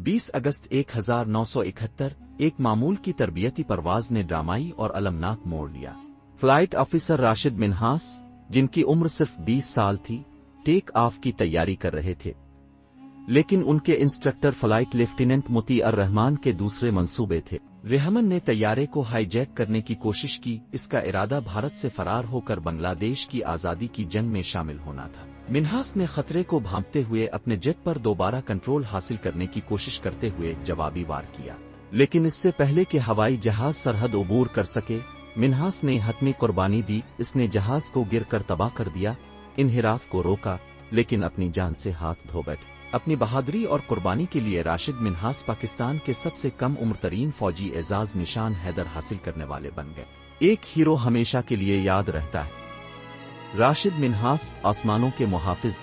20 اگست 1971 ایک معمول کی تربیتی پرواز نے ڈرامائی اور المناک موڑ لیا۔ فلائٹ آفیسر راشد منہاس، جن کی عمر صرف 20 سال تھی، ٹیک آف کی تیاری کر رہے تھے، لیکن ان کے انسٹرکٹر فلائٹ لیفٹیننٹ مطیع الرحمان کے دوسرے منصوبے تھے۔ رحمن نے طیارے کو ہائی جیک کرنے کی کوشش کی۔ اس کا ارادہ بھارت سے فرار ہو کر بنگلہ دیش کی آزادی کی جنگ میں شامل ہونا تھا۔ منہاس نے خطرے کو بھانپتے ہوئے اپنے جیٹ پر دوبارہ کنٹرول حاصل کرنے کی کوشش کرتے ہوئے جوابی وار کیا، لیکن اس سے پہلے کہ ہوائی جہاز سرحد عبور کر سکے، منہاس نے حتمی قربانی دی۔ اس نے جہاز کو گر کر تباہ کر دیا، انحراف کو روکا، لیکن اپنی جان سے ہاتھ دھو بیٹھے۔ اپنی بہادری اور قربانی کے لیے راشد منہاس پاکستان کے سب سے کم عمر ترین فوجی اعزاز نشان حیدر حاصل کرنے والے بن گئے۔ ایک ہیرو ہمیشہ کے لیے یاد رہتا ہے۔ راشد منہاس، آسمانوں کے محافظ۔